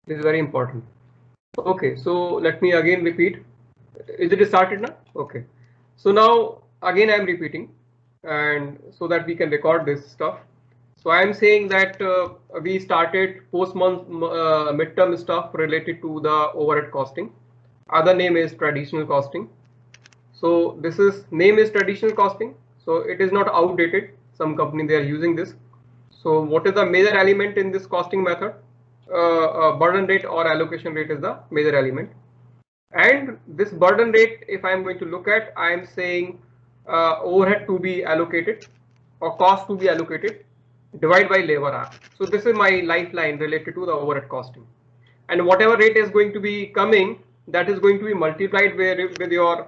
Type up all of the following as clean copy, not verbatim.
This is very important. Okay, so let me again repeat. Is it started now? Okay. So now again I am repeating, and so that we can record this stuff. So I am saying that we started post-month midterm stuff related to the overhead costing. Other name is traditional costing. So this is name is traditional costing. So it is not outdated. Some company they are using this. So what is the major element in this costing method? Burden rate or allocation rate is the major element. And this burden rate, if I am going to look at, I am saying overhead to be allocated or cost to be allocated divide by labor hour. So this is my lifeline related to the overhead costing. And whatever rate is going to be coming, that is going to be multiplied with your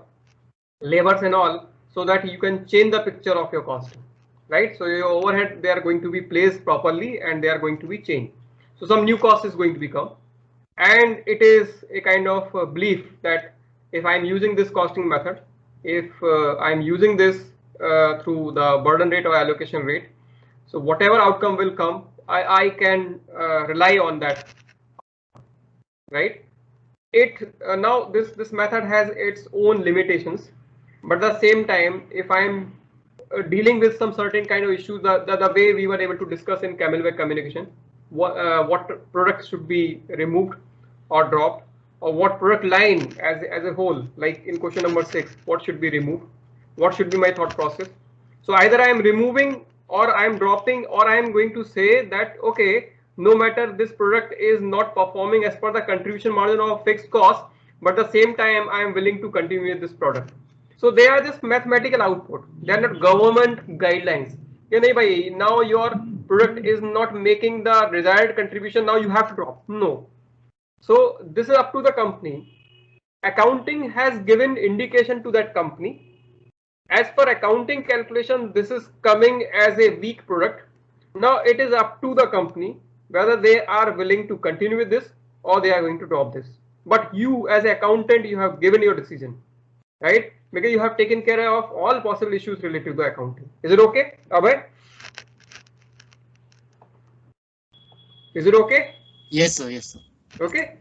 labors and all, so that you can change the picture of your costing, right? So your overhead, they are going to be placed properly and they are going to be changed. So some new cost is going to become, and it is a kind of a belief that if I'm using this costing method, if I'm using this through the burden rate or allocation rate, so whatever outcome will come, I can rely on that, right? It now this method has its own limitations, but at the same time, if I'm dealing with some certain kind of issues, the way we were able to discuss in Camelback communication, what products should be removed or dropped, or what product line as a whole, like in question number 6, what should be removed, what should be my thought process. So either I am removing or I am dropping, or I am going to say that okay, no matter this product is not performing as per the contribution margin of fixed cost, but at the same time I am willing to continue with this product. So they are just mathematical output. They are not government guidelines. Now your product is not making the desired contribution. Now you have to drop. No. So this is up to the company. Accounting has given indication to that company. As per accounting calculation, this is coming as a weak product. Now it is up to the company whether they are willing to continue with this or they are going to drop this. But you as an accountant, you have given your decision, right? Because you have taken care of all possible issues related to accounting. Is it okay, Abhay? Is it okay? Yes, sir. Yes, sir. Okay.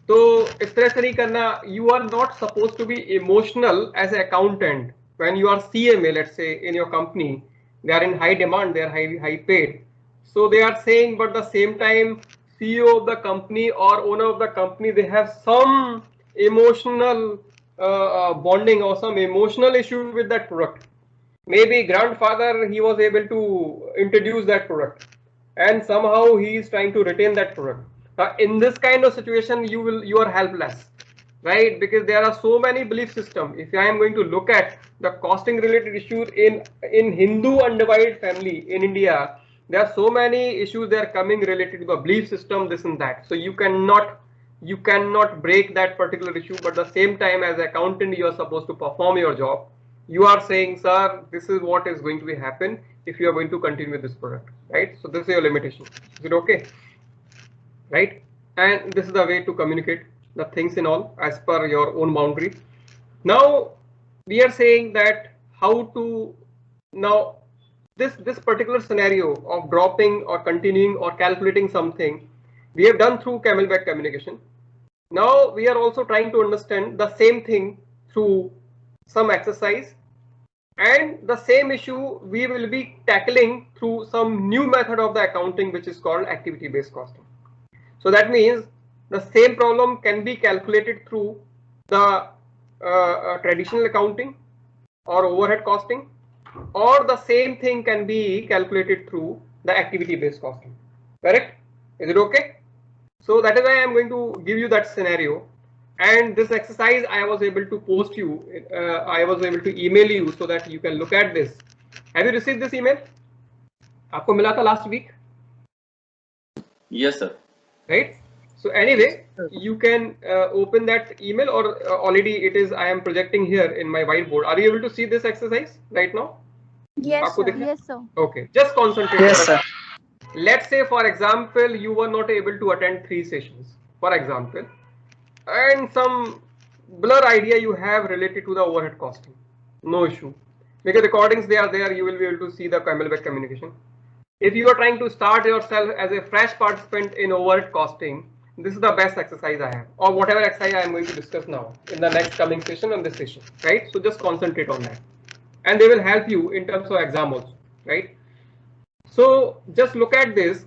तो इस तरह से नहीं करना. You are not supposed to be emotional as an accountant when you are CMA, let's say, in your company. They are in high demand, they are high paid. So they are saying, but the same time, CEO of the company or owner of the company, they have some emotional bonding or some emotional issue with that product. Maybe grandfather, he was able to introduce that product, and somehow he is trying to retain that product. In this kind of situation, you are helpless, right? Because there are so many belief system. If I am going to look at the costing related issues in Hindu undivided family in India, there are so many issues that are coming related to the belief system, this and that. So you cannot break that particular issue, but at the same time, as an accountant, you are supposed to perform your job. You are saying, sir, this is what is going to be happen if you are going to continue with this product, right? So this is your limitation. Is it okay? Right? And this is the way to communicate the things in all as per your own boundary. Now we are saying that how to now this particular scenario of dropping or continuing or calculating something we have done through Camelback communication. Now we are also trying to understand the same thing through some exercise, and the same issue we will be tackling through some new method of the accounting, which is called activity based costing. So that means the same problem can be calculated through the traditional accounting or overhead costing, or the same thing can be calculated through the activity based costing. Correct? Is it okay? So that is why I am going to give you that scenario, and this exercise I was able to post you, I was able to email you so that you can look at this. Have you received this email? आपको मिला था last week, Yes, sir. right? So anyway, you can open that email, or already it is, I am projecting here in my whiteboard. Are you able to see this exercise right now? Yes, आपको sir. दिख रहा है? Yes, sir. Okay, just concentrate. Yes, sir. Let's say, for example, you were not able to attend 3 sessions, for example, and some blur idea you have related to the overhead costing. No issue, because recordings they are there, you will be able to see the Camelback communication. If you are trying to start yourself as a fresh participant in overhead costing, this is the best exercise I have, or whatever exercise I am going to discuss now in the next coming session on this session, right? So just concentrate on that, and they will help you in terms of exam also, right? So just look at this.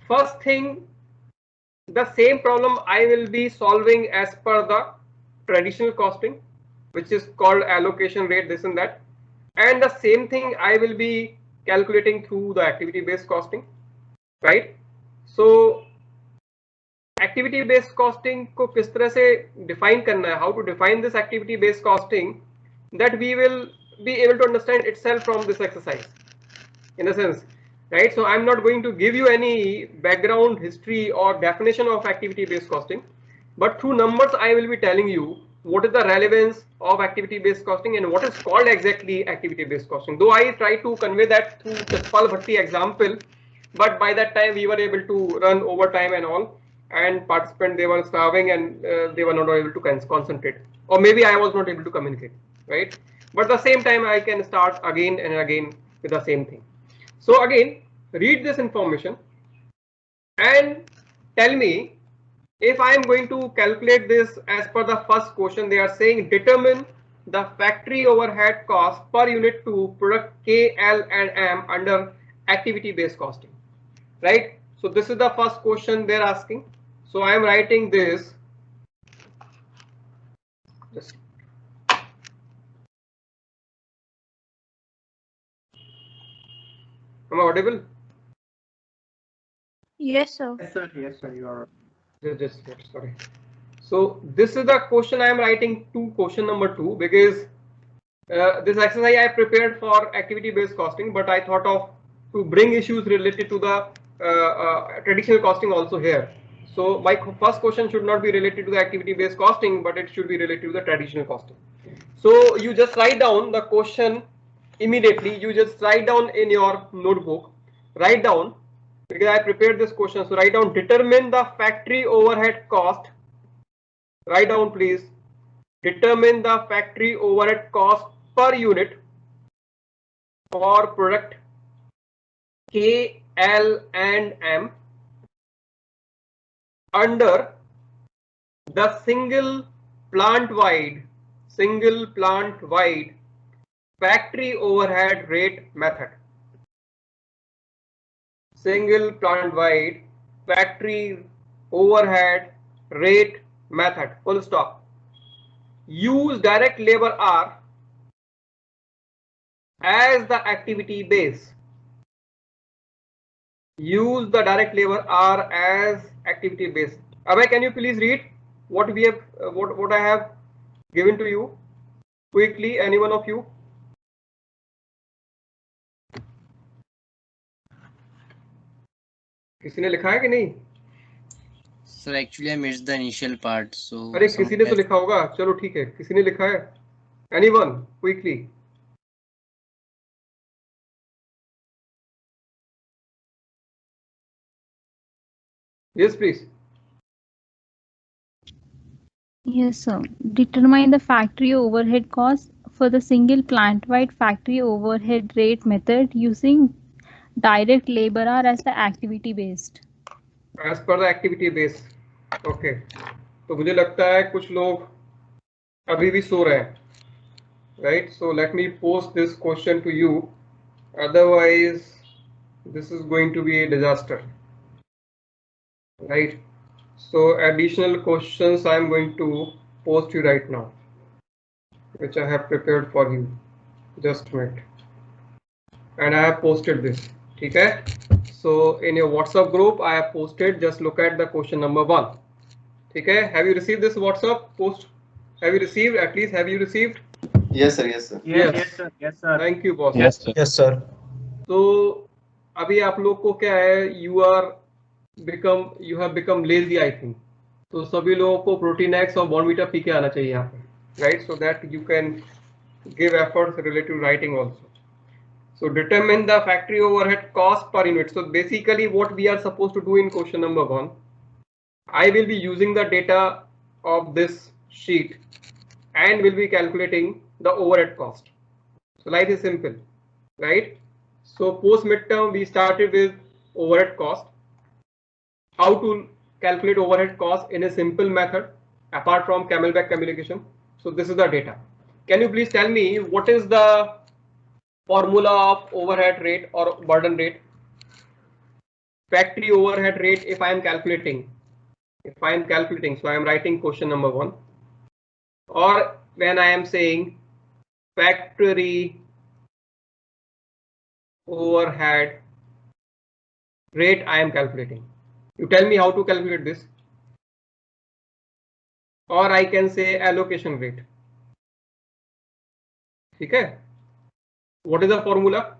First thing, the same problem I will be solving as per the traditional costing, which is called allocation rate, this and that, and the same thing I will be calculating through the activity based costing, right? So activity based costing को किस तरह से define करना है, how to define this activity based costing, that we will be able to understand itself from this exercise, in a sense, right? So I'm not going to give you any background history or definition of activity based costing, but through numbers I will be telling you what is the relevance of activity based costing and what is called exactly activity based costing. Though I try to convey that through Chatpal Bhatti example, but by that time we were able to run overtime and all, and participants, they were starving and they were not able to concentrate, or maybe I was not able to communicate, right? But at the same time I can start again and again with the same thing. So again, read this information and tell me if I am going to calculate this as per the first question. They are saying determine the factory overhead cost per unit to product K, L and M under activity based costing, right? So this is the first question they're asking. So I am writing this. Just am I audible? Yes, sir. Yes, sir. Yes, sir. You are. Just sorry. So this is the question I am writing to question number 2, because this exercise I prepared for activity based costing, but I thought of to bring issues related to the traditional costing also here. So my first question should not be related to the activity based costing, but it should be related to the traditional costing. So you just write down the question immediately. You just write down in your notebook, write down, because I prepared this question. So write down determine the factory overhead cost. Write down please, determine the factory overhead cost per unit for product K, L and M under the single plant wide factory overhead rate method. Single plant wide factory overhead rate method, full stop. Use direct labor hour as the activity base. Use the direct labor hour as activity base. Abhay, can you please read what we have, what I have given to you quickly? Any one of you? किसी ने लिखा है कि नहीं? Sir, actually I missed the initial part. So अरे किसी ने तो लिखा होगा. चलो ठीक है. किसी ने लिखा है? Anyone? Quickly. Yes, please. Yes, sir. Determine the factory overhead cost for the single plant-wide factory overhead rate method using direct labor hour as the activity based. As per the activity base. Okay. तो मुझे लगता है कुछ लोग अभी भी सो रहे हैं. Right. So let me post this question to you. Otherwise, this is going to be a disaster. Right. So additional questions I am going to post you right now, which I have prepared for you. Just a minute. And I have posted this. Okay. So in your WhatsApp group, I have posted. Just look at the question number 1. Okay. Have you received this WhatsApp post? Have you received? At least have you received? Yes, sir. Yes, sir. Yes, yes, sir. Yes, sir. Thank you, boss. Yes, sir. Yes, sir. तो अभी आप लोग को क्या है, you have become lazy, I think. तो सभी लोगों को प्रोटीन एक्स और बॉर्नवीटा पी के आना चाहिए यहाँ पे, right? So that you can give efforts related to writing also. So determine the factory overhead cost per unit. So basically what we are supposed to do in question number 1, I will be using the data of this sheet and will be calculating the overhead cost. So life is simple, right? So post midterm we started with overhead cost. How to calculate overhead cost in a simple method apart from Camelback communication. So this is the data. Can you please tell me what is the formula of overhead rate or burden rate? Factory overhead rate if I am calculating. So I am writing question number 1. Or when I am saying factory overhead rate I am calculating. You tell me how to calculate this. Or I can say allocation rate. Okay. What is the formula?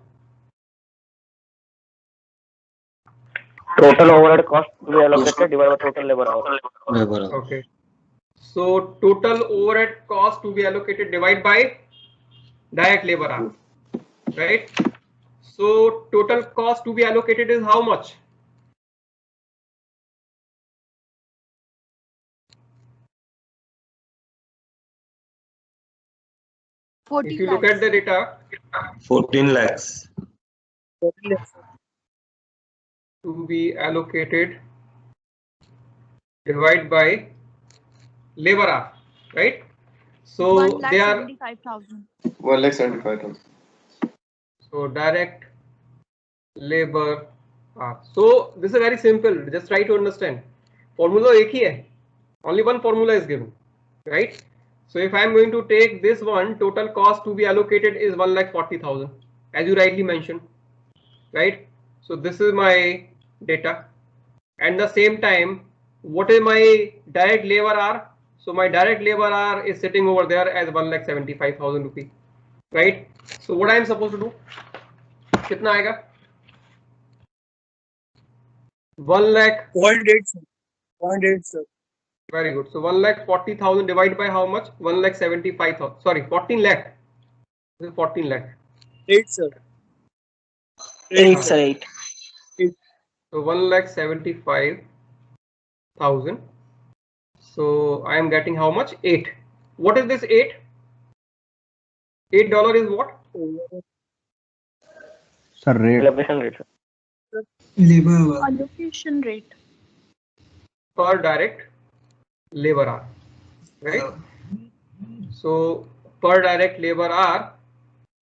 Total overhead cost to be allocated divided by total labor hour. Okay. So total overhead cost to be allocated divided by direct labor hour. Right. So total cost to be allocated is how much? If you look at the data, 14 lakhs. to be allocated divided by labor hour, right? So they are 1,75,000. so direct labor hour. So this is very simple. Just try to understand. Formula एक ही है. Only one formula is given, right? So if I am going to take this one, total cost to be allocated is 1,40,000, as you rightly mentioned, right? So this is my data. And the same time, what is my direct labor hour? So my direct labor hour is sitting over there as 1,75,000 rupees, right? So what I am supposed to do? कितना आएगा? 1 lakh. 0.8 sir. Very good. So 1,40,000 divided by how much? 1,75,000. Sorry, 14 lakh. This is 14 lakh. 8 sir. 8 sir, 8. So 1,75,000. So I am getting how much? 8. What is this 8? $8 is what? Sir, rate. Allocation rate. Allocation rate. Per direct labor hour, right? So per direct labor hour,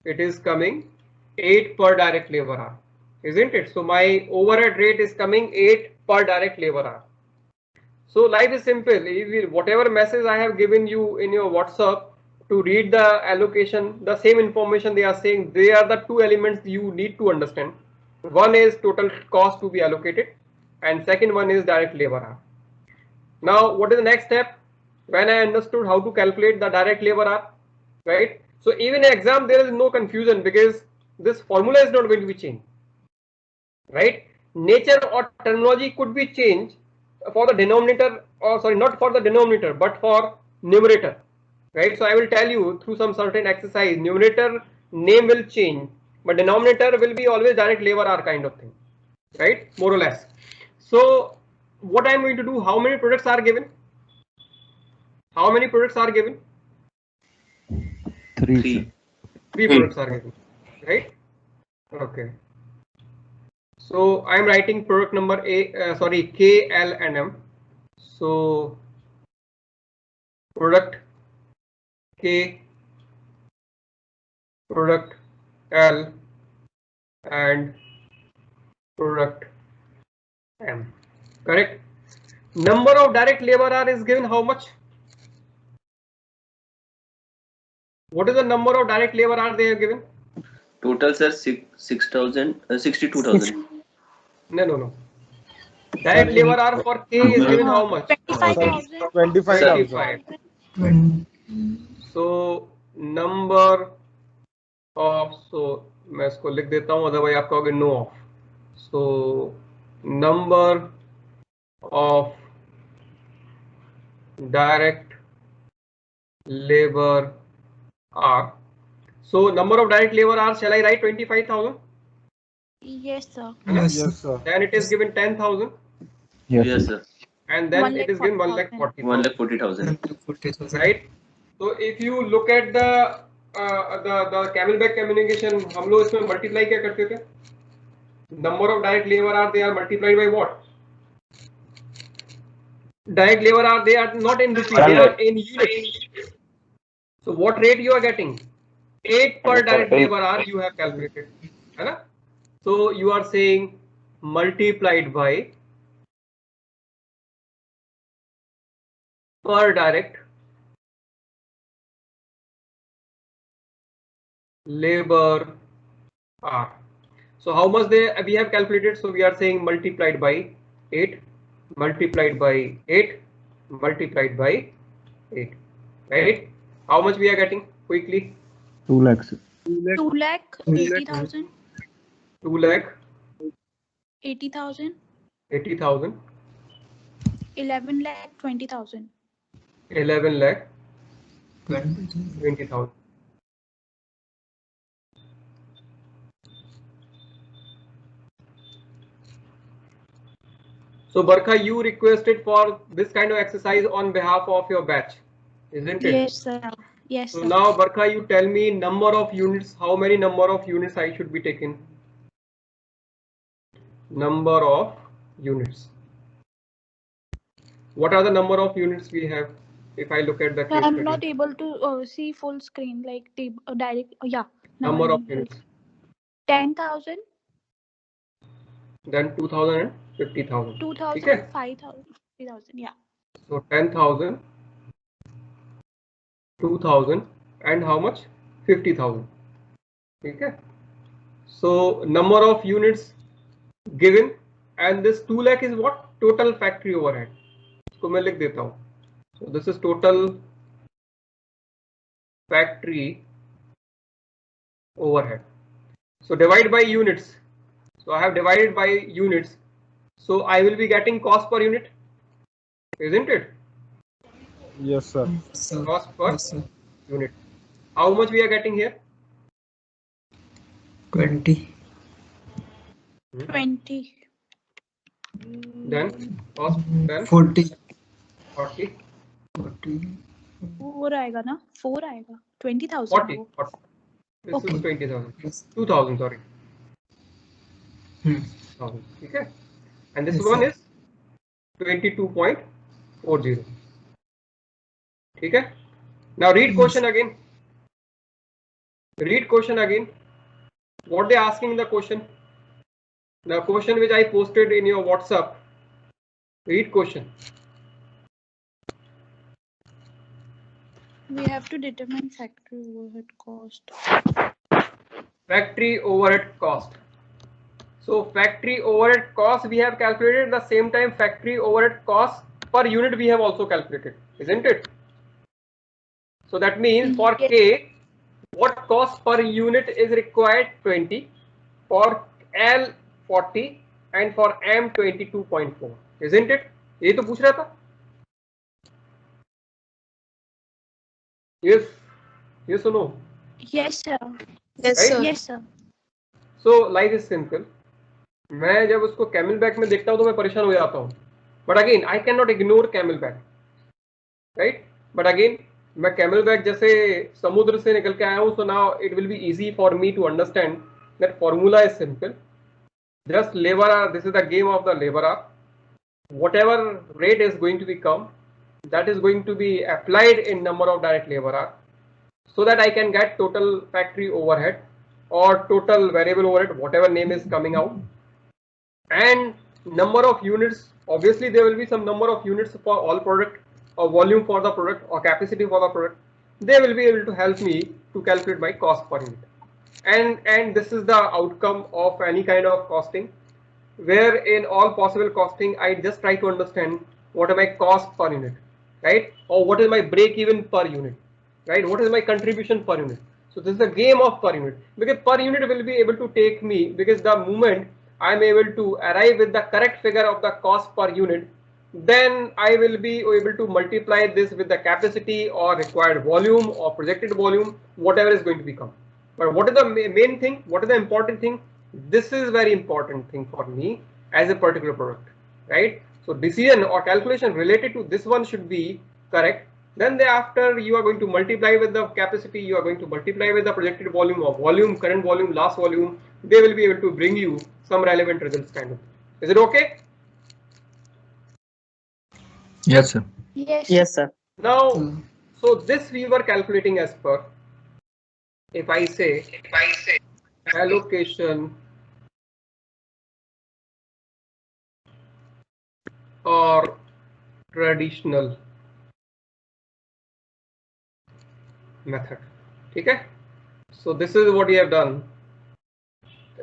it is coming 8 per direct labor hour, isn't it? So my overhead rate is coming 8 per direct labor hour. So life is simple. If whatever message I have given you in your WhatsApp to read the allocation, the same information they are saying, they are the two elements you need to understand. One is total cost to be allocated, and second one is direct labor hour. Now, what is the next step? When I understood how to calculate the direct labor hour, right? So even in exam, there is no confusion because this formula is not going to be changed, right? Nature or terminology could be changed for the denominator, or sorry, not for the denominator, but for numerator, right? So I will tell you through some certain exercise, numerator name will change, but denominator will be always direct labor hour kind of thing, right? More or less. So what I am going to do, how many products are given? How many products are given? 3. 3 products are given, right? Okay. So I am writing product number K, L and M. So product K, product L and product M. Correct. Number of direct labor hour is given how much? What is the number of direct labor hour they have given? Total sir 62,000. No. Direct labor hour for K is given how much? 25,000. 25. So number of, so मैं इसको लिख देता हूँ, otherwise आप कहोगे no of. So number of direct labor hour. So number of direct labor hours, shall I write 25,000? Yes, sir. Yes sir. Then it is given 10,000, Yes sir. and then it is given 1,40,000. 1,40,000. Right. So if you look at the Camelback communication, हम लोग इसमें multiply क्या करते थे? Number of direct labor hours, they are multiplied by what? Direct labor hour, they are not in rupee, they are in units. So what rate you are getting? 8 per direct labor hour you have calculated. Right? So you are saying multiplied by per direct labor hour. So how much we have calculated? So we are saying multiplied by 8, multiplied by 8, multiplied by 8. Right? How much we are getting quickly? 2 lakhs. 2 lakh 80,000. 2 lakh 80,000. 80,000. 11 lakh 20,000. 11 lakh 20,000. So Barkha, you requested for this kind of exercise on behalf of your batch, isn't it? Yes, sir. Yes, So sir. now Barkha, you tell me number of units, how many number of units I should be taking? Number of units. What are the number of units we have? If I look at the case I'm study. not able to see full screen like direct. Yeah. Now Number I'm of units. 10,000. Then 2,000 and 50,000. 2,000, Okay. 5,000, 3,000. Yeah. So 10,000, 2,000 and how much? 50,000. Okay. So number of units given, and this 2 lakh is what? Total factory overhead. इसको मैं लिख देता हूँ. So this is total factory overhead. So divide by units. So I have divided by units. So I will be getting cost per unit, isn't it? Yes, sir. Cost per unit. How much we are getting here? 20. 20. Then cost, then 40. 40. 4 आएगा ना? 4 आएगा. 20,000. 40. 40. This Okay. is 20,000. 2,000, sorry. 1,000. Okay. And this one is 22.40. Okay. Now read question again. Read question again. What they asking in the question? The question which I posted in your WhatsApp. Read question. We have to determine factory overhead cost. Factory overhead cost. So factory overhead cost we have calculated. At the same time, factory overhead cost per unit we have also calculated, isn't it? So that means for K, what cost per unit is required? 20. For L 40 and for M 22.4, isn't it? ये तो पूछ रहा था. Yes. Yes or no? Yes, sir. Yes, sir. Yes, sir. So life is simple. मैं जब उसको camel back में देखता हूँ तो मैं परेशान हो जाता हूँ. But again, I cannot ignore camel back, right? But again, मैं कैमल बैक जैसे समुद्र से निकल के आया हूँ, so now it will be easy for me to understand that formula is simple. Just labor hour. This is the game of the labor hour. Whatever rate is going to become, that is going to be applied in number of direct labor hour, so that I can get total factory overhead or total variable overhead, whatever name is coming out, and number of units. Obviously there will be some number of units for all product, or volume for the product, or capacity for the product. They will be able to help me to calculate my cost per unit. And this is the outcome of any kind of costing, where in all possible costing I just try to understand what are my cost per unit, right? Or what is my break even per unit, right? What is my contribution per unit? So this is a game of per unit, because per unit will be able to take me, because the moment I am able to arrive with the correct figure of the cost per unit, then I will be able to multiply this with the capacity or required volume or projected volume, whatever is going to become. But what is the main thing? What is the important thing? This is very important thing for me as a particular product, right? So decision or calculation related to this one should be correct. Then thereafter you are going to multiply with the capacity, you are going to multiply with the projected volume or volume, current volume, last volume. They will be able to bring you some relevant results kind of. Is it okay? Yes, sir. Yes. Yes, sir. Now, so this we were calculating as per, if I say allocation or traditional method. Okay. So this is what we have done,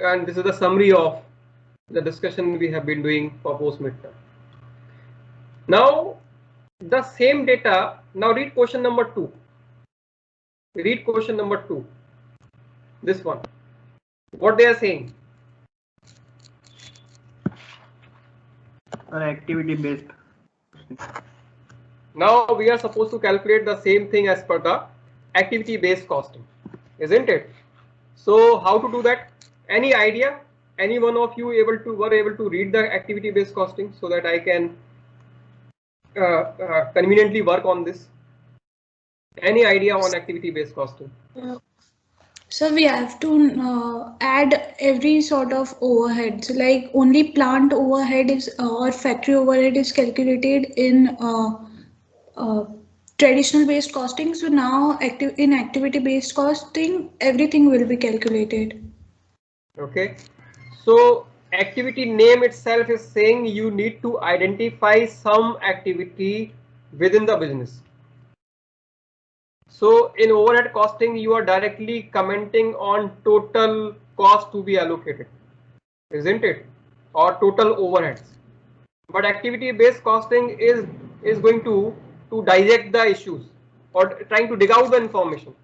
and this is the summary of the discussion we have been doing for post midterm. Now the same data. Now read question number 2. Read question number 2. This one. What they are saying. Activity based. Now we are supposed to calculate the same thing as per the activity based costing, isn't it? So how to do that? Any idea? Any one of you were able to read the activity based costing so that I can conveniently work on this? Any idea on activity based costing? So we have to add every sort of overhead. So like only plant overhead is or factory overhead is calculated in traditional based costing. So now in activity based costing, everything will be calculated. Okay. So activity name itself is saying you need to identify some activity within the business. So in overhead costing, you are directly commenting on total cost to be allocated, isn't it? Or total overheads. But activity based costing is going to dissect the issues or trying to dig out the information,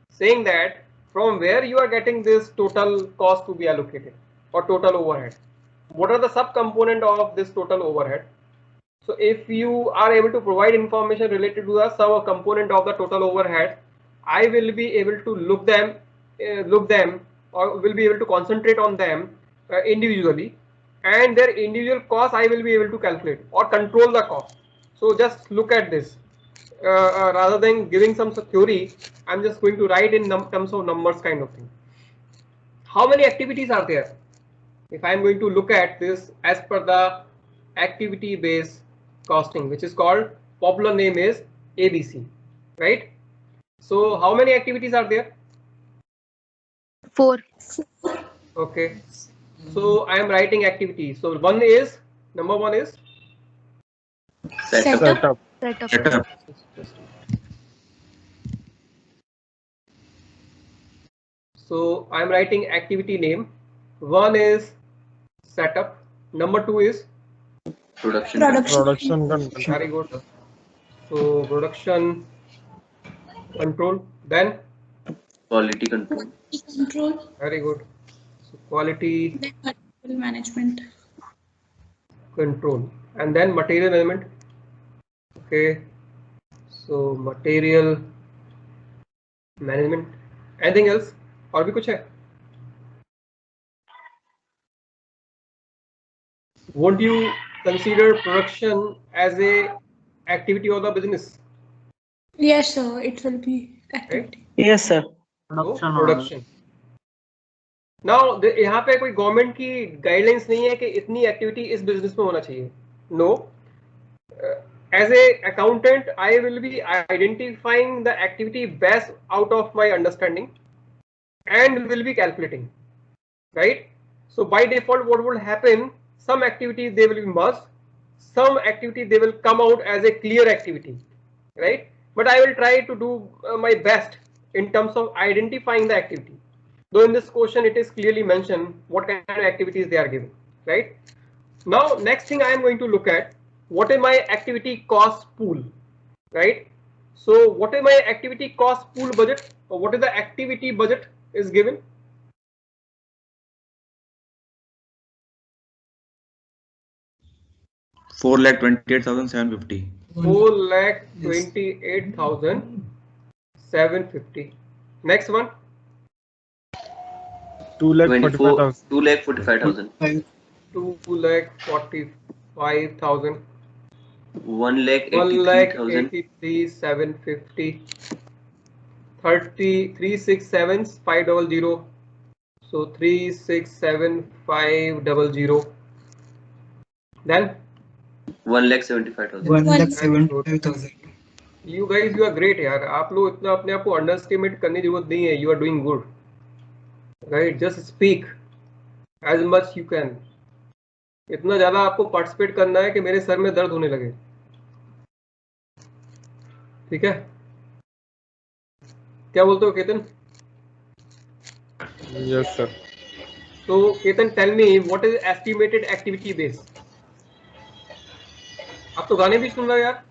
saying that from where you are getting this total cost to be allocated or total overhead. What are the subcomponent of this total overhead? So if you are able to provide information related to the sub component of the total overhead, I will be able to look them or will be able to concentrate on them individually, and their individual cost I will be able to calculate or control the cost. So just look at this. Rather than giving some theory, I'm just going to write in terms of numbers kind of thing. How many activities are there? If I'm going to look at this as per the activity based costing, which is called, popular name is ABC, right? So how many activities are there? 4. Okay. So I am writing activities. So number one is Setup. Setup. So I am writing activity name. One is setup. Number 2 is Production. Production control. very good. So production control. Then Quality control. Control. very good. So quality Then material management. control, and then material management. Okay. So material management. Anything else? और भी कुछ है? Won't you consider production as a activity of the business? Yes, sir. It will be activity. Yes, sir. So, production. Now यहाँ पे कोई government की guidelines नहीं है कि इतनी एक्टिविटी इस बिजनेस में होना चाहिए. No. As a accountant, I will be identifying the activity best out of my understanding and will be calculating, right? So by default, what will happen? Some activities they will be merged, some activity they will come out as a clear activity, right? But I will try to do my best in terms of identifying the activity. Though in this question it is clearly mentioned what kind of activities they are given, right? Now next thing I am going to look at, what is my activity cost pool, right? So what is my activity cost pool budget, or what is the activity budget is given? $4,28,750. 4,28,750. Next one. 2,45,000. 2,45,000. 2,45,000. 1,83,000. 1,83,750. 367 500. So 367,500. Then 1,75,000. 1,75,000. You guys, you are great यार. आप लोग इतना अपने आप को underestimate करने की जरूरत नहीं है. You are doing good. Right? Just speak as much you can. इतना ज्यादा आपको पार्टिसिपेट करना है कि मेरे सर में दर्द होने लगे. ठीक है? क्या बोलते हो Ketan? Yes, sir. So Ketan, tell me what is estimated activity base? आप तो गाने भी सुन रहे हो यार.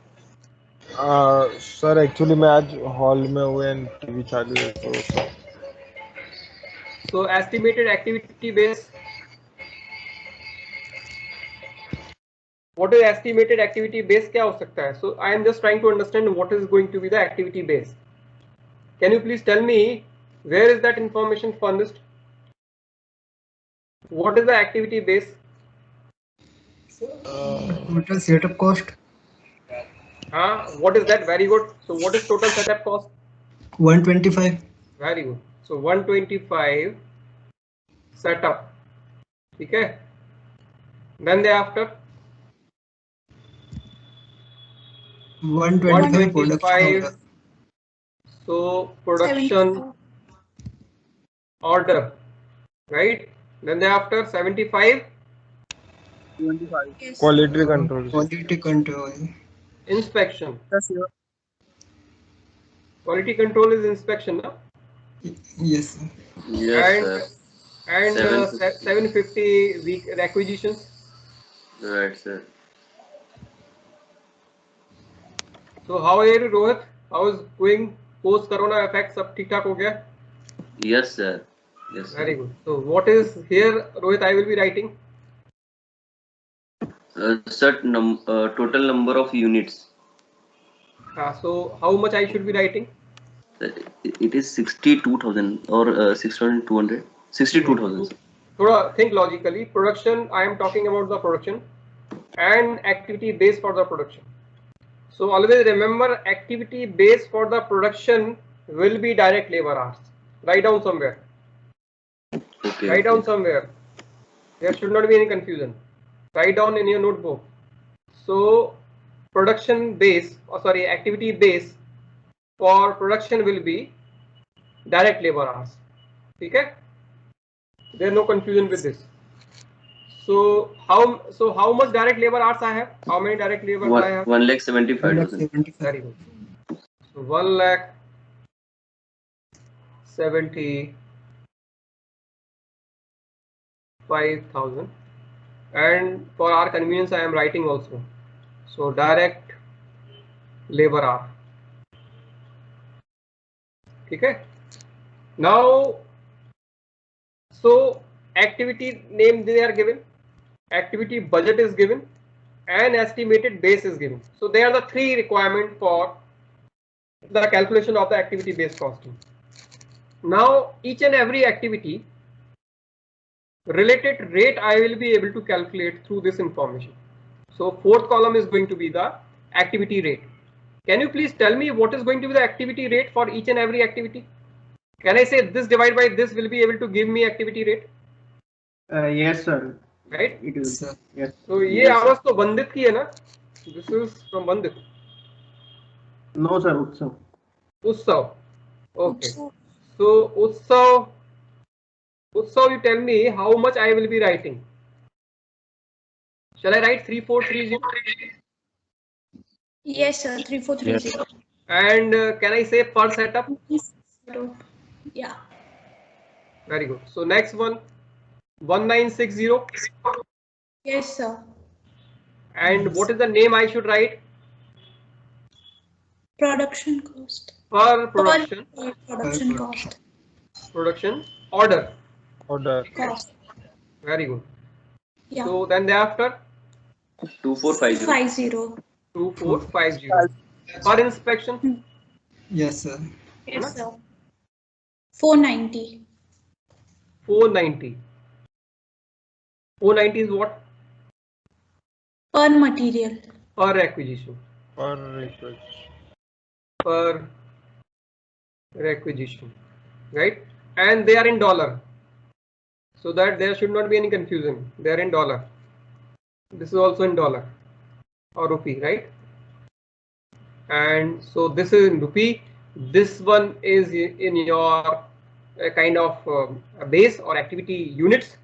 सर एक्चुअली मैं आज हॉल में हूँ एंड टीवी चालू है तो sir. So estimated activity base. What is estimated activity base? क्या हो सकता है? So I am just trying to understand what is going to be the activity base. Can you please tell me where is that information furnished? What is the activity base? Total setup cost What is that? Very good. So what is total setup cost? 125. Very good. So 125 setup. Okay. Then thereafter 125 production. So production order, right? Then thereafter 75 Yes. Quality control. Quality control. inspection. Quality control is inspection, no? Yes, sir. Yes, sir. And 750. 750 week requisitions. Right, sir. So how are you, Rohit? How is going post corona effect? सब ठीक ठाक हो गया? Yes, sir. Yes, sir. Very good. So what is here, Rohit? I will be writing. Sir, total number of units. So how much I should be writing? It is 62,000 or 6,200. 62,000. Thoda think logically. Production. I am talking about the production and activity base for the production. So always remember, activity base for the production will be direct labor hours. Write down somewhere. Okay. Write down somewhere. There should not be any confusion. Write down in your notebook. So production base, activity base for production will be direct labor hours. Okay? There is no confusion with this. So how much direct labor hours I have? How many direct labor hours I have? 1,75,000. Very good. So 1,75,000. And for our convenience, I am writing also. So direct labor hour. Okay. Now, so activity name they are given, activity budget is given, and estimated base is given. So they are the three requirements for the calculation of the activity based costing. Now each and every activity related rate I will be able to calculate through this information. So fourth column is going to be the activity rate. Can you please tell me what is going to be the activity rate for each and every activity? Can I say this divided by this will be able to give me activity rate? Yes, sir. Right? It is. Sir. Yes. So ये आवाज तो बंदित की है ना? This is from बंदित. No, sir. Utsav. Utsav. Okay. So Utsav, you tell me how much I will be writing. Shall I write 3430? Yes, sir. 3430. And can I say per setup? Yeah. Very good. So next one, 1960. Yes, sir. And what is the name I should write? Production cost. Per production. Production cost. Production order. Order. Cost. Very good. Yeah. So then thereafter 2450. 2450. Per inspection. Yes, sir. Yes, sir. 490. 490. 490 is what? Per material. Per acquisition. Per request. Per requisition, right? And they are in dollar, so that there should not be any confusion. They are in dollar. This is also in dollar. or rupee, right? And so this is in rupee. This one is in your kind of base or activity units,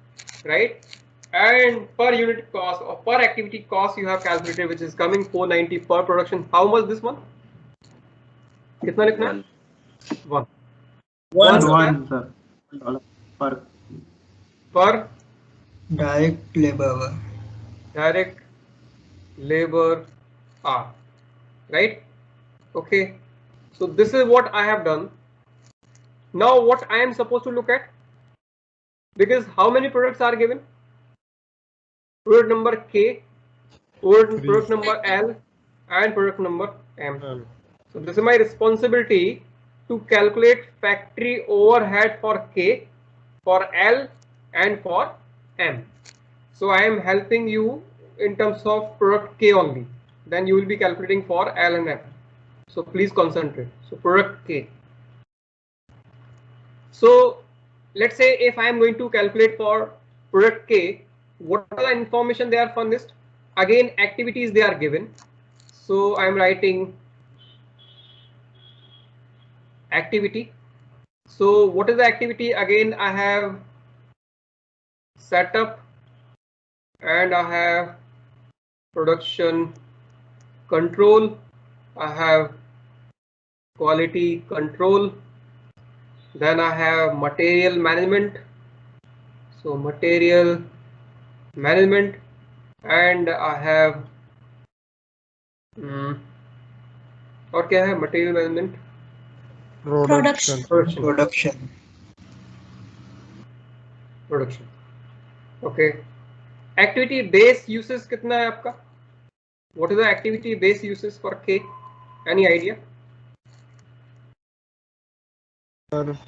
right? And per unit cost or per activity cost you have calculated, which is coming 490 per production. How much this one? कितना लिखना है? One. One, sir. Per direct labor hour. Direct labor hour, right? Okay, so this is what I have done. Now what I am supposed to look at, because how many products are given? Product number K, product number L, and product number M. So this is my responsibility to calculate factory overhead for K, for L, and for M. So I am helping you in terms of product K only. Then you will be calculating for L and M. So please concentrate. So product K. So let's say if I am going to calculate for product K, what are the information they are furnished? Again, activities they are given. So I am writing activity. So what is the activity? Again, I have setup and I have production control. I have quality control. Then I have material management. So material management, and I have और क्या है? Material management. Production. Okay. Activity base uses कितना है आपका? What is the activity base uses for K? Any idea?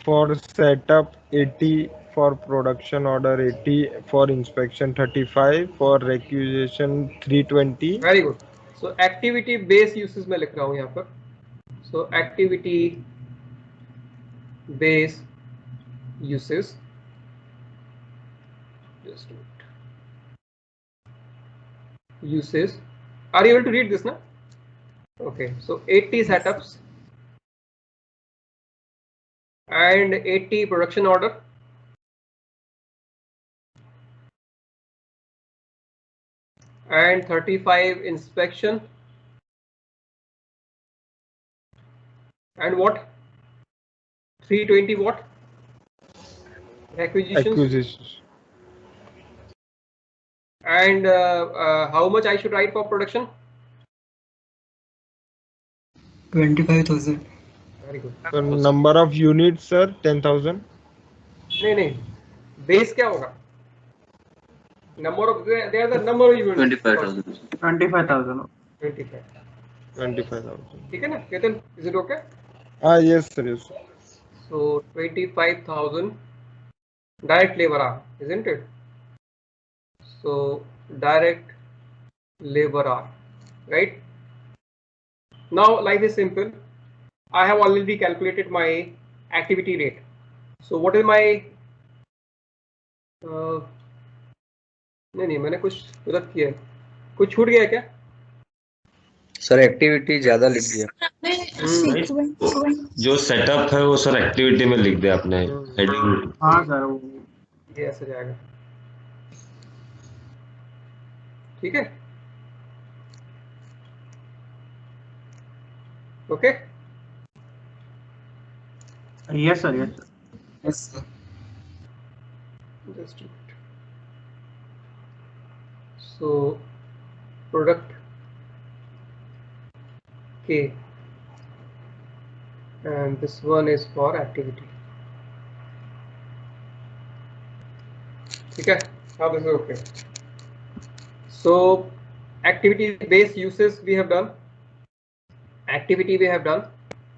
For setup 80, for production order 80, for inspection 35, for requisition 320. Very good. So activity base uses मैं लिख रहा हूँ यहाँ पर. So activity base uses. Just do it. Uses. Are you able to read this now? Okay. So 80 setups and 80 production order. And 35 inspection. And what? 320 what? Acquisitions. And how much I should write for production? 25,000. Very good. So number of units, sir, 10,000. नहीं. Base क्या होगा? Number of there are the number of units. 25,000. 25,000. 25,000. ठीक है ना? Ketan, is it okay? Yes, sir. Yes, sir. So 25,000 direct labor hour, isn't it? So direct labor hour, right? Now life is simple. I have already calculated my activity rate. So what is my नहीं मैंने कुछ गलत किया है. कुछ छूट गया है क्या? सर एक्टिविटी ज्यादा लिख दिया. जो सेटअप है वो सर एक्टिविटी में लिख दिया आपने हेडिंग. हाँ सर. ये ऐसे जाएगा. ठीक है. Okay. Yes sir. Yes sir. Yes, sir. Just do it. So product K and this one is for activity. Okay, now this is okay. So activity based uses we have done. Activity we have done,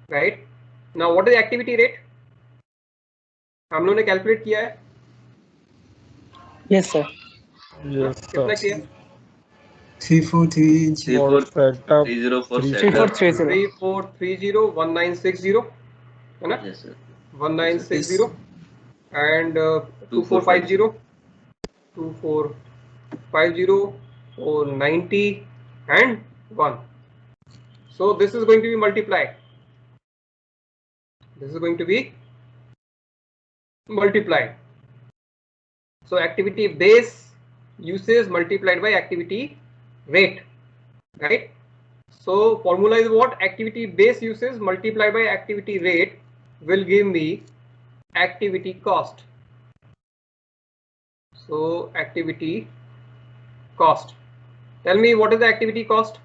right? Now what is the activity rate? हम लोगों ने calculate किया है. Yes sir. Yes, कितना sir. किया? 3430. For setup 3430 है ना? Yes sir. 1960 and 2450 2450 490 and 1. So this is going to be multiplied. This is going to be multiplied. So activity base usage multiplied by activity rate, right? So formula is what? Activity base usage multiplied by activity rate will give me activity cost. So activity cost. Tell me what is the activity cost?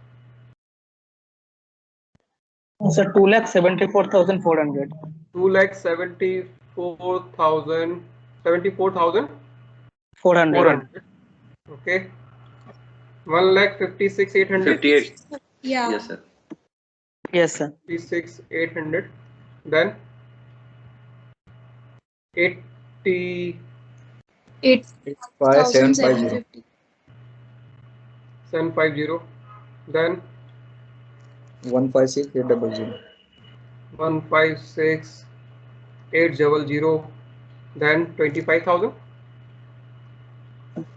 So 2,74,400. 2,74,400. 400. Okay. 1,56,800. 58. Yeah. Yes, sir. Yes, sir. 56,800. Then 80. 85750. 750. Then 156800. 156,800. Then 25,000.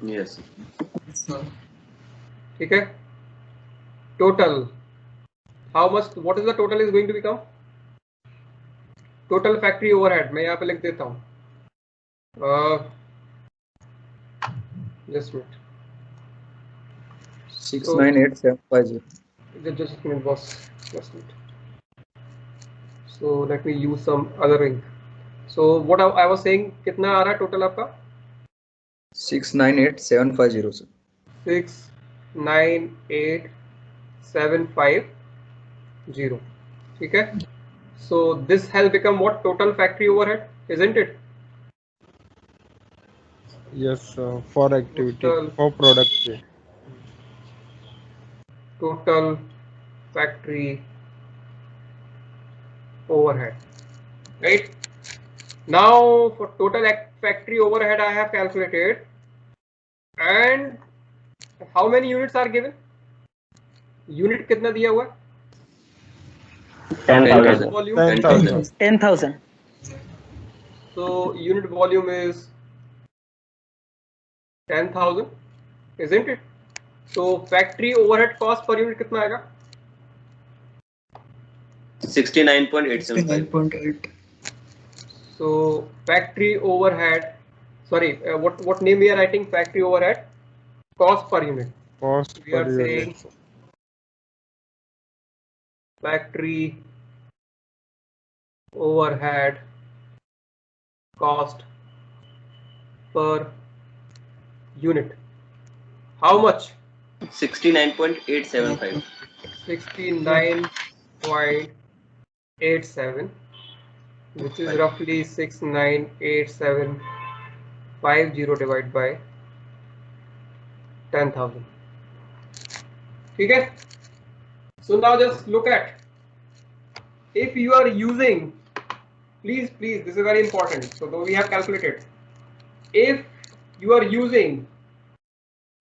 Yes. sir. Okay. Total. How much? What is the total is going to become? Total factory overhead. मैं यहाँ पे लिख देता हूँ. Just a minute. 698750. Just a minute, boss. Just a minute. So let me use some other ink. So what I was saying, कितना आ रहा है total आपका? 698750 sir. 698,750. ठीक है? So this has become what? Total factory overhead, isn't it? Yes, for activity, Total. for product pay. Total factory overhead, right? Now for total factory overhead I have calculated, and how many units are given? Unit कितना दिया हुआ है? 10,000. Volume 10,000. 10,000. So unit volume is 10,000, isn't it? So factory overhead cost per unit कितना आएगा? 69.875. 69.8. So factory overhead, sorry, what name we are writing? Factory overhead cost per unit. Cost We per are saying unit. factory overhead cost per unit. How much? 69.875. 69.87, which is roughly 698,750 divided by 10,000. Okay. So now just look at, if you are using, please, this is very important. So though we have calculated, if you are using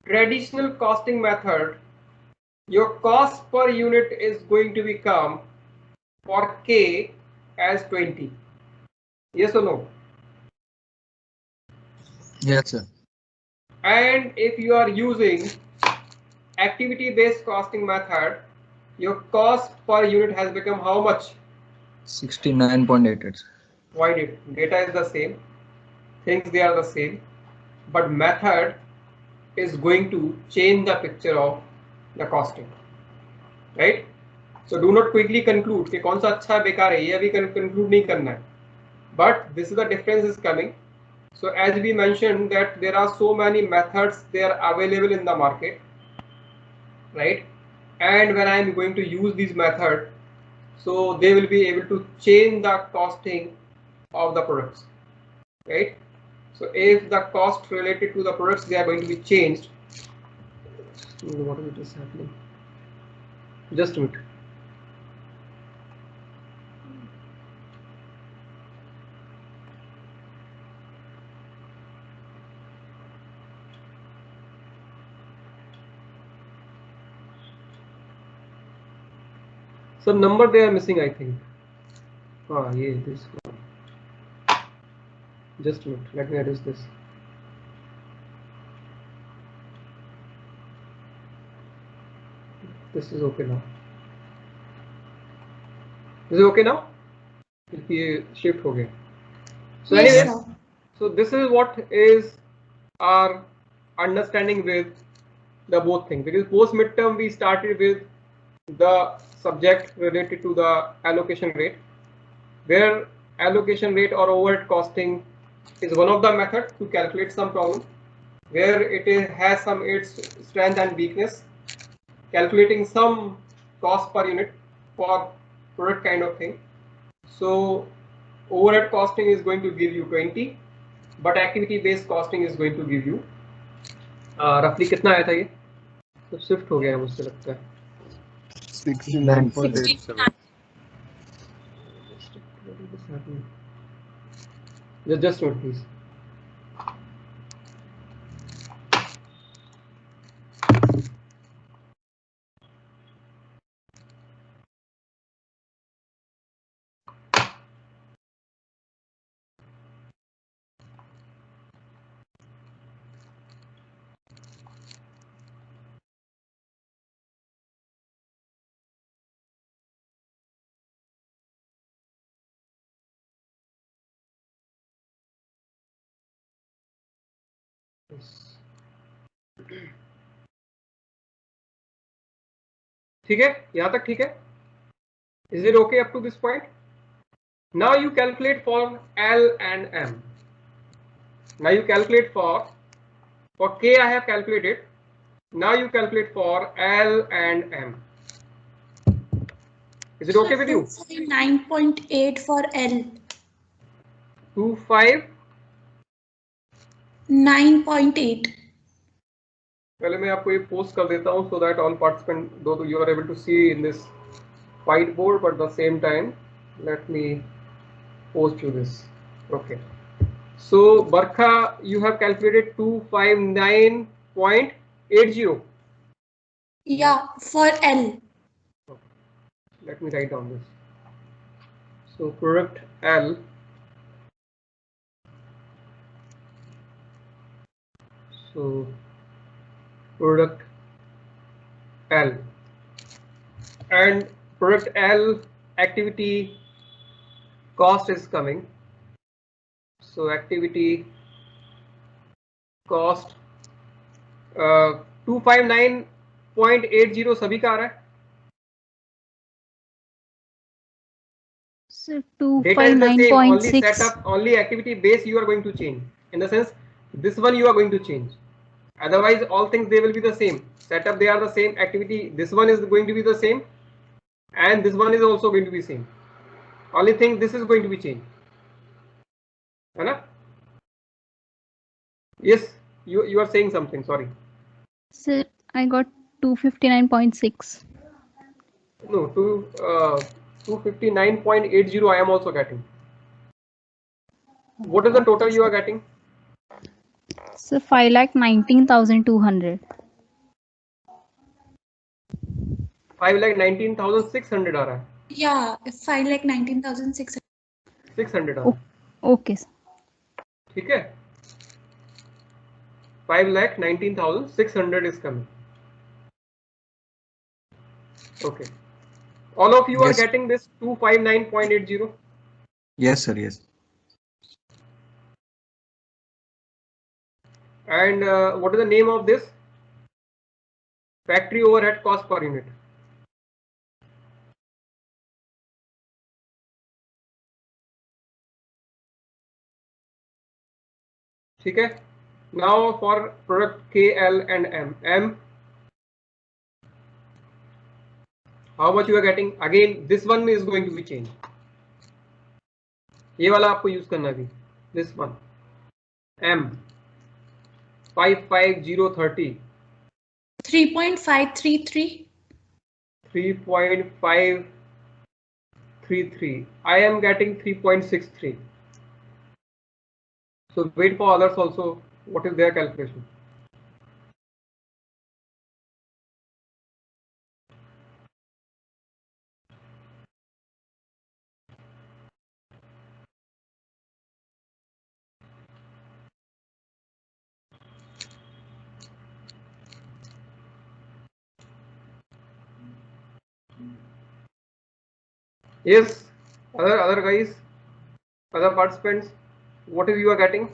traditional costing method, your cost per unit is going to become for K as 20. Yes or no? Yes sir. And if you are using activity based costing method, your cost per unit has become how much? 69.88. Why did? Data is the same, things they are the same, but method is going to change the picture of the costing, right? So do not quickly conclude कि कौन सा अच्छा है बेकार है, ये अभी conclude नहीं करना है. But this is the difference is coming. So as we mentioned that there are so many methods they are available in the market, right? And when I am going to use these methods, so they will be able to change the costing of the products, right? So if the cost related to the products they are going to be changed. What is this happening? Just a minute. Some number they are missing, I think. Ah, yeah, this one. Just a minute. Let me erase this. this is okay now. Is it okay now? ये shift हो गया. So Yes, anyways, sir. so this is what is our understanding with the both things, because post midterm we started with the subject related to the allocation rate, where allocation rate or overhead costing is one of the methods to calculate some problem, where has some its strength and weakness, calculating some cost per unit for product kind of thing. So overhead costing is going to give you 20, but activity based costing is going to give you roughly कितना आया था ये? तो shift हो गया है मुझसे लगता है. 69.87. Just note please. ठीक है, यहाँ तक ठीक है? Is it okay up to this point? Now you calculate for L and M. Now you calculate for K I have calculated. Now you calculate for L and M. Is it okay with you? 9.8 for L. 25. 9.8. पहले मैं आपको ये post कर देता हूँ so that all participants, though you are able to see in this whiteboard, but at the same time, let me post you this. Okay. So Barkha, you have calculated 259.80. Yeah, for L. Let me write down this. So product L. So product L and product L activity cost is coming. So activity cost 259.80 सभी का आ रहा है. So Data is the same, only 259.6. setup, only activity base you are going to change. In the sense, this one you are going to change. Otherwise, all things they will be the same. Setup they are the same. Activity this one is going to be the same, and this one is also going to be same. Only thing this is going to be changed. है ना? Yes, you are saying something. Sorry. So I got 259.6. No, 259.80 I am also getting. What is the total you are getting? So 5,19,200. 5,19,600 आ रहा है. Yeah, 5,19,600. 600 आ रहा है. Okay. ठीक है. 5,19,600 is coming. Okay. All of you are Yes. getting this 259.80. Yes, sir. Yes. And what is the name of this? Factory overhead cost per unit. ठीक है. Now for product K, L and M. M. How much you are getting? Again, this one is going to be changed. ये वाला आपको use करना भी. This one. M. 55030. 3.533. 3.533. I am getting 3.63. So wait for others also. What is their calculation? Yes, other guys, other participants, what is you are getting?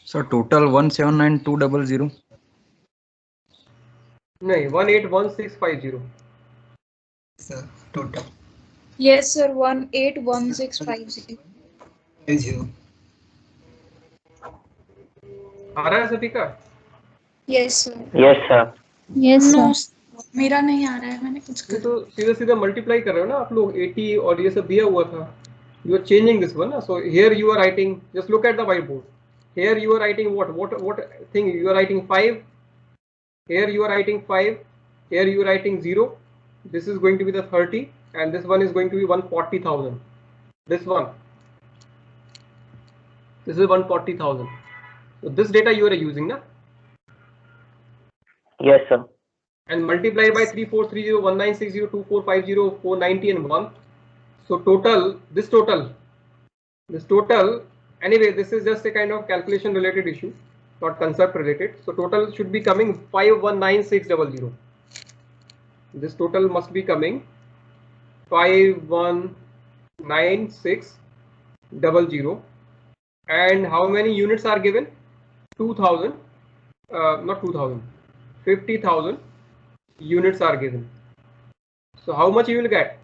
So total 179,200. No, 181650. Sir, total. Yes, sir. 181650. 50. आ रहा है सभी का? Yes, sir. Yes, sir. Yes, No, sir. मेरा नहीं आ रहा है, मैंने कुछ ये कर तो सीधा सीधा मल्टीप्लाई कर रहे हो ना आप लोग, 80 और ये सब दिया हुआ था. You are changing this one. So here you are writing. Just look at the whiteboard. Here you are writing what thing? You are writing 5. Here you are writing 5. Here you are writing 0. This is going to be the 30, and this one is going to be 140,000. This one. This is 140,000. So this data you are using, na? Yes, sir. And multiply by 3430, 1960, 2450, 490, and 1. So this total, anyway, this is just a kind of calculation related issue, not concept related. So total should be coming 519600. This total must be coming 519600. And how many units are given? 2000, not 2000, 50,000 units are given. So how much you will get?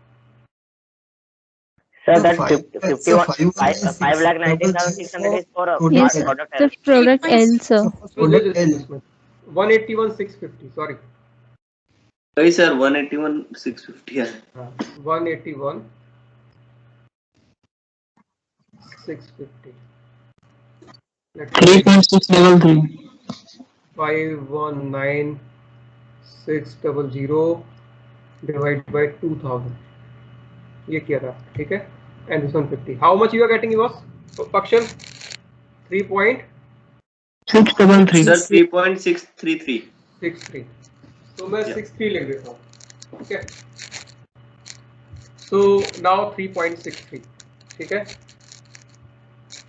Sir, No, that five- 51, so 5,19,600 is for Yes, our product the L. product L, sir. Product L. 181,650. Sorry. Sorry, sir. 181,650 है. 181,650. Let's 3.6 level 3. 519600 divided by 2000. ये किया था, ठीक है? And this 150. How much you are getting, was Pakshal? 3.633. Sir, 3.633. 63. So मैं 63 लिख देता हूँ, ठीक है? So now 3.63, ठीक है?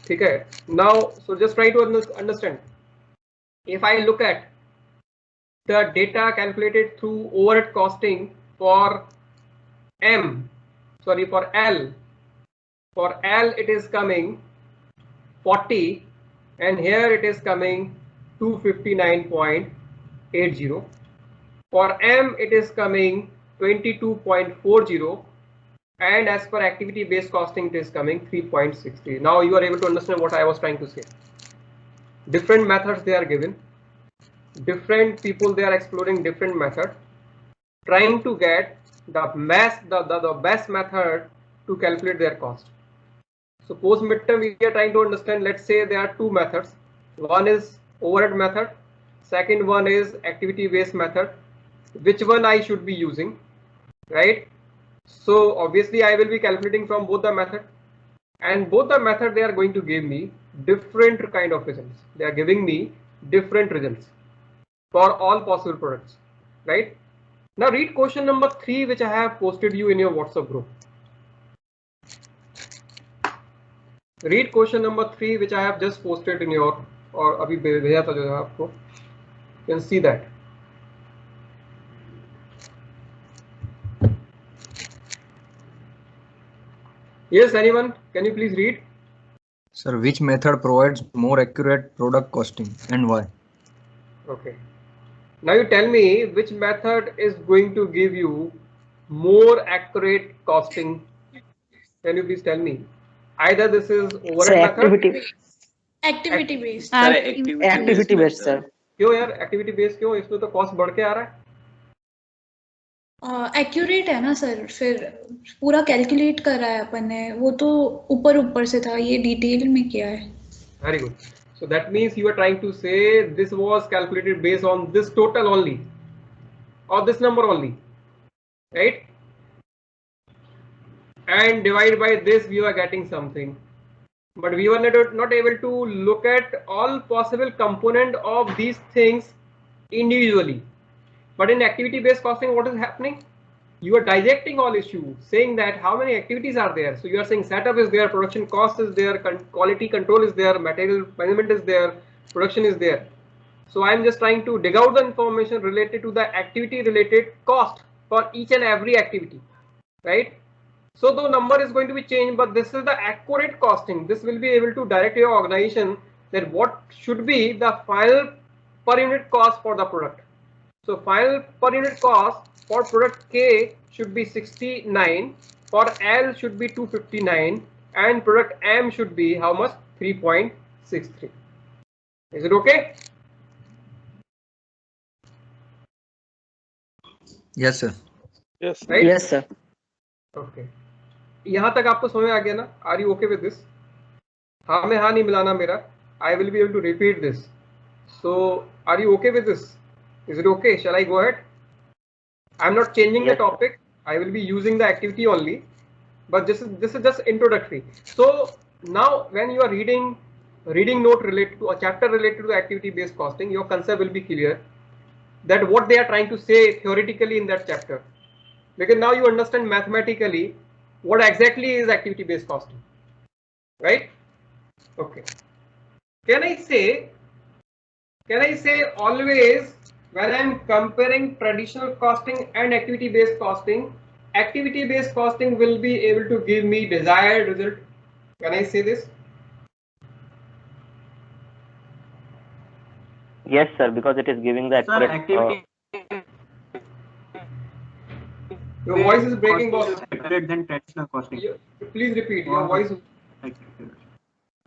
ठीक है? Now, so just try to understand. If I look at the data calculated through overhead costing for L it is coming 40, and here it is coming 259.80. For M it is coming 22.40, and as per activity based costing it is coming 3.60. Now you are able to understand what I was trying to say. Different methods they are given, different people they are exploring different methods, trying to get the best method to calculate their cost. So post midterm we are trying to understand, let's say there are two methods. One is overhead method, second one is activity based method. Which one I should be using, right? So obviously I will be calculating from both the method, and both the method they are going to give me different kind of results. They are giving me different results for all possible products, right? Now read question number 3 which I have posted you in your WhatsApp group. Read question number 3 which I have just posted in your, और अभी भेजा था जो है आपको. You can see that. Yes, anyone? Can you please read? Sir, which method provides more accurate product costing and why? Okay. Now you tell me which method is going to give you more accurate costing. Can you please tell me? Either this is overhead method. activity based. Sir, Activity based, sir. क्यों यार activity based क्यों? इसमें तो cost बढ़ के आ रहा है. Accurate है ना सर, फिर पूरा कैलकुलेट कर रहा है अपन ने, वो तो ऊपर से था, ये डिटेल में किया है. Very good. So that means you are trying to say this was calculated based on this total only, or this number only, right? And divided by this we are getting something, but we were not able to look at all possible component of these things individually. But in activity based costing, what is happening? You are dissecting all issues, saying that how many activities are there. So you are saying setup is there, production cost is there, quality control is there, material management is there, production is there. So I'm just trying to dig out the information related to the activity related cost for each and every activity, right? So the number is going to be changed, but this is the accurate costing. This will be able to direct your organization that what should be the final per unit cost for the product. So final per unit cost for product K should be 69, for L should be 259, and product M should be how much? 3.63. Is it okay? Yes, sir. Yes. Right? Yes, sir. Okay. यहाँ तक आपको समझ आ गया ना? Are you okay with this? हाँ में हाँ नहीं मिलाना मेरा. I will be able to repeat this. So are you okay with this? Is it okay? Shall I go ahead? I'm not changing the topic. I will be using the activity only, but this is just introductory. So now when you are reading note related to a chapter related to activity based costing, your concept will be clear that what they are trying to say theoretically in that chapter, because now you understand mathematically what exactly is activity based costing, right? Okay. Can I say always when I'm comparing traditional costing and activity based costing will be able to give me desired result? Can I say this? Yes, sir, because it is giving the accurate. Sir, activity. Your voice is breaking, boss. Accurate than traditional costing. Please repeat. Your voice.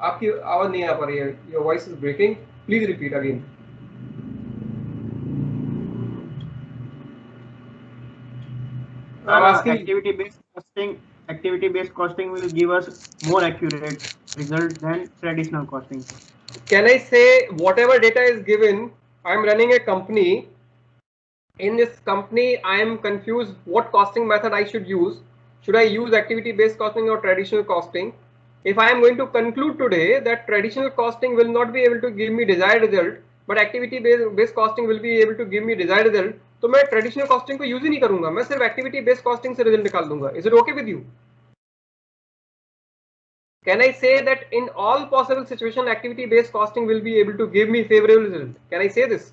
आपकी आवाज नहीं आ पा रही है. Your voice is breaking. Please repeat again. Activity based costing will give us more accurate result than traditional costing. Can I say whatever data is given? I am running a company. In this company, I am confused what costing method I should use. Should I use activity based costing or traditional costing? If I am going to conclude today that traditional costing will not be able to give me desired result, but activity based costing will be able to give me desired result, तो मैं traditional costing को use ही नहीं करूंगा, मैं सिर्फ activity based costing से result निकाल दूंगा. Is it okay with you? Can I say that in all possible situations, activity based costing will be able to give me favorable result? Can I say this?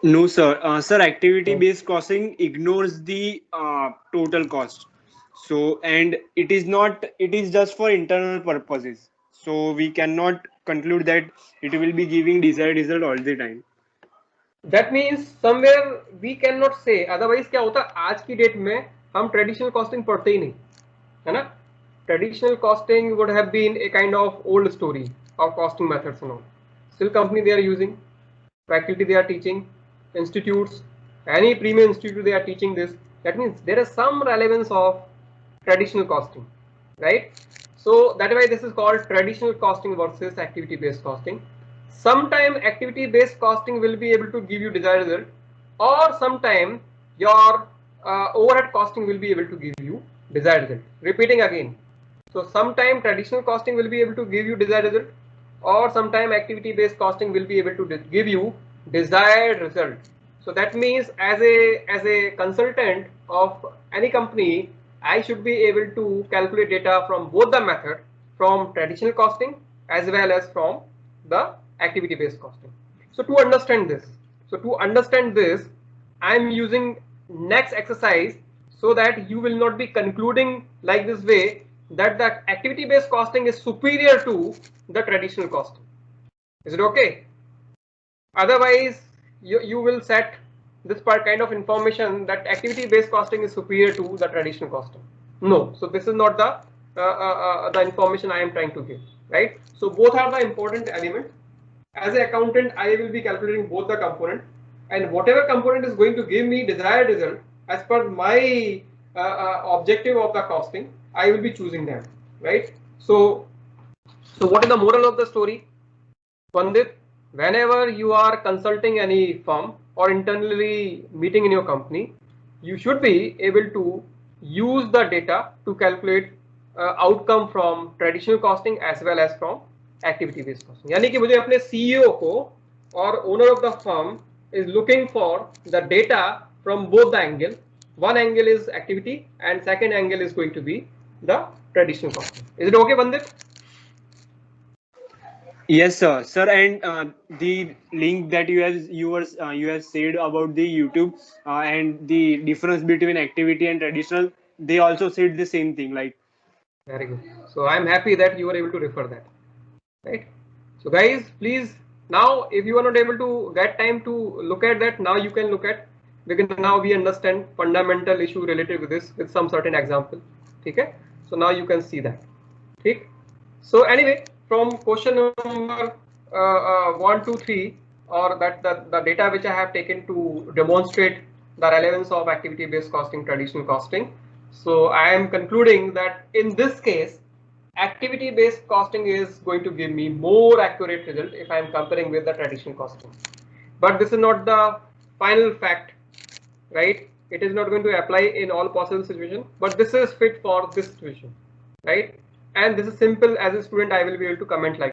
No, sir. Sir, activity based costing ignores the total cost. So, and it is just for internal purposes. So we cannot conclude that it will be giving desired result all the time. That means somewhere we cannot say. Otherwise क्या होता, आज की date में हम traditional costing पढ़ते ही नहीं, है ना? Traditional costing would have been a kind of old story of costing methods and all. Still company they are using, faculty they are teaching, institutes, any premium institute they are teaching this. That means there is some relevance of traditional costing, right? So that's why this is called traditional costing versus activity based costing. Sometime activity based costing will be able to give you desired result, or sometime your overhead costing will be able to give you desired result. Repeating again. So sometime traditional costing will be able to give you desired result, or sometime activity based costing will be able to give you desired result. So that means as a consultant of any company, I should be able to calculate data from both the method, from traditional costing as well as from the activity based costing. So to understand this, I am using next exercise so that you will not be concluding like this way that the activity based costing is superior to the traditional costing. Is it okay? Otherwise you will set this part kind of information that activity based costing is superior to the traditional costing. No, so this is not the information I am trying to give, right? So both are the important element. As an accountant, I will be calculating both the component, and whatever component is going to give me desired result as per my objective of the costing, I will be choosing them, right? So what is the moral of the story, Pandit? Whenever you are consulting any firm or internally meeting in your company, you should be able to use the data to calculate outcome from traditional costing as well as from activity based costing. यानी कि मुझे अपने CEO को और owner of the firm is looking for the data from both the angle. One angle is activity and second angle is going to be the traditional costing. Is it okay, Vandit? Yes, sir. Sir, and the link that you have said about the YouTube and the difference between activity and traditional, they also said the same thing. Like, very good. So I'm happy that you were able to refer that, right? So guys, please now, if you are not able to get time to look at that, now you can look at, because now we understand fundamental issue related with this with some certain example. Okay, so now you can see that. Okay. So anyway, from question number 1, 2, 3, or that the data which I have taken to demonstrate the relevance of activity-based costing, traditional costing. So I am concluding that in this case, activity-based costing is going to give me more accurate result if I am comparing with the traditional costing. But this is not the final fact, right? It is not going to apply in all possible situations, but this is fit for this situation, right? And this is simple. As a student, I will be able to comment like